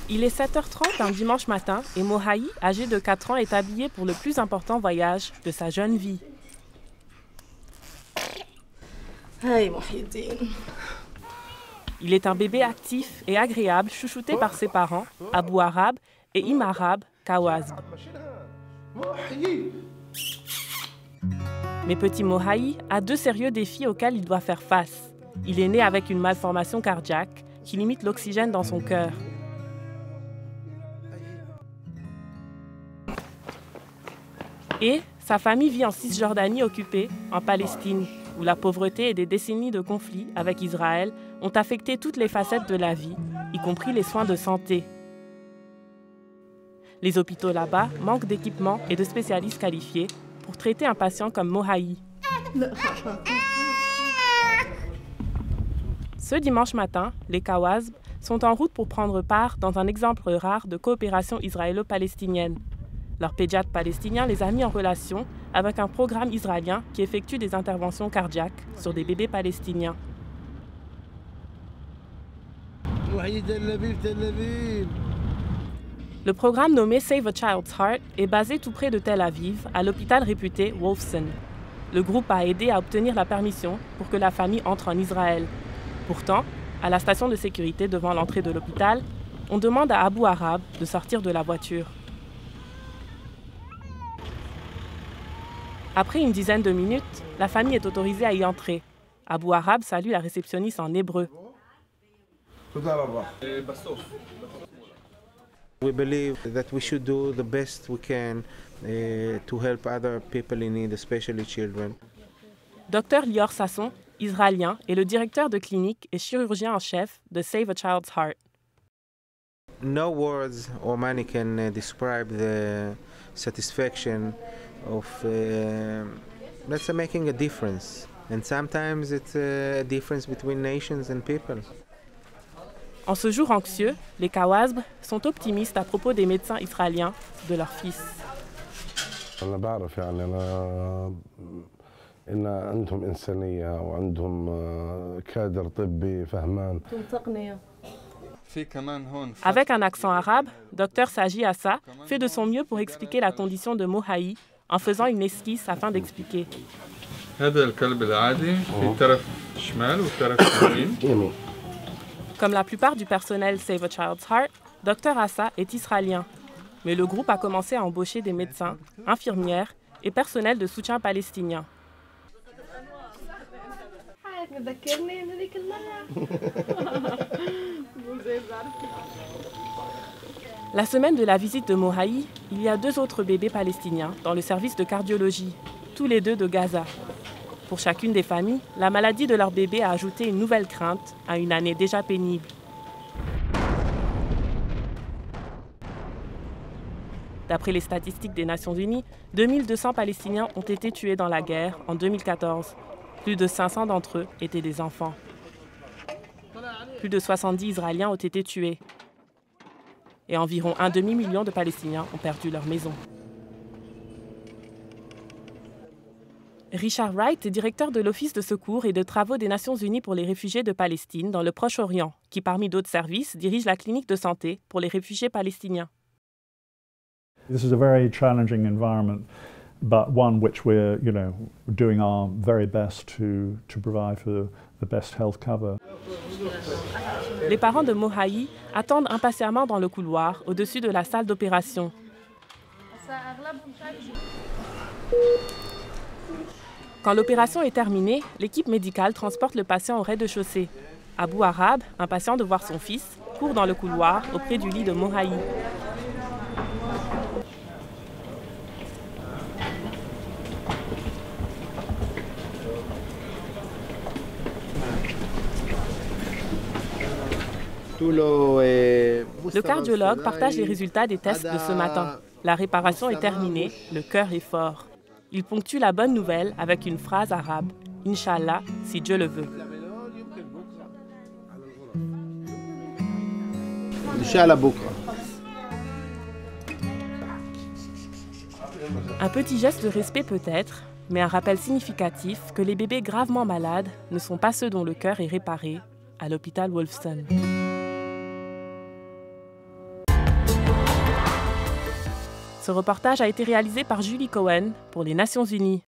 Il est 7h30 un dimanche matin et Mohaï, âgé de 4 ans, est habillé pour le plus important voyage de sa jeune vie. Il est un bébé actif et agréable, chouchouté par ses parents, Abou Arab et Im Arab, Kawazb. Mais petit Mohaï a deux sérieux défis auxquels il doit faire face. Il est né avec une malformation cardiaque qui limite l'oxygène dans son cœur. Et sa famille vit en Cisjordanie occupée, en Palestine, où la pauvreté et des décennies de conflits avec Israël ont affecté toutes les facettes de la vie, y compris les soins de santé. Les hôpitaux là-bas manquent d'équipements et de spécialistes qualifiés pour traiter un patient comme Mohaï. Ce dimanche matin, les Kawazb sont en route pour prendre part dans un exemple rare de coopération israélo-palestinienne. Leur pédiatre palestinien les a mis en relation avec un programme israélien qui effectue des interventions cardiaques sur des bébés palestiniens. Le programme nommé Save a Child's Heart est basé tout près de Tel Aviv, à l'hôpital réputé Wolfson. Le groupe a aidé à obtenir la permission pour que la famille entre en Israël. Pourtant, à la station de sécurité devant l'entrée de l'hôpital, on demande à Abou Arab de sortir de la voiture. Après une dizaine de minutes, la famille est autorisée à y entrer. Abou Arab salue la réceptionniste en hébreu. We believe that we should do the best we can to help other people in need, especially children. Dr Lior Sasson, israélien, est le directeur de clinique et chirurgien en chef de Save a Child's Heart. No words or money can describe the satisfaction of let's say making a difference. And sometimes it's a difference between nations and people. En ce jour anxieux, les Kawazb sont optimistes à propos des médecins israéliens de leur fils. Avec un accent arabe, Dr Saji Assa fait de son mieux pour expliquer la condition de Mohaï en faisant une esquisse afin d'expliquer. Comme la plupart du personnel Save a Child's Heart, Dr Assa est israélien. Mais le groupe a commencé à embaucher des médecins, infirmières et personnel de soutien palestinien. La semaine de la visite de Mohaï, il y a deux autres bébés palestiniens dans le service de cardiologie, tous les deux de Gaza. Pour chacune des familles, la maladie de leur bébé a ajouté une nouvelle crainte à une année déjà pénible. D'après les statistiques des Nations Unies, 2200 Palestiniens ont été tués dans la guerre en 2014. Plus de 500 d'entre eux étaient des enfants. Plus de 70 Israéliens ont été tués. Et environ un demi-million de Palestiniens ont perdu leur maison. Richard Wright est directeur de l'Office de secours et de travaux des Nations Unies pour les réfugiés de Palestine dans le Proche-Orient, qui, parmi d'autres services, dirige la clinique de santé pour les réfugiés palestiniens. This is a very challenging environment, but one which we're, doing our very best to provide for the best health cover. Les parents de Mohaï attendent impatiemment dans le couloir, au-dessus de la salle d'opération. Quand l'opération est terminée, l'équipe médicale transporte le patient au rez-de-chaussée. Abou Arab, impatient de voir son fils, court dans le couloir auprès du lit de Mohaï. Le cardiologue partage les résultats des tests de ce matin. La réparation est terminée, le cœur est fort. Il ponctue la bonne nouvelle avec une phrase arabe, « Inch'Allah, si Dieu le veut ». Un petit geste de respect peut-être, mais un rappel significatif que les bébés gravement malades ne sont pas ceux dont le cœur est réparé à l'hôpital Wolfson. Ce reportage a été réalisé par Julie Cohen pour les Nations Unies.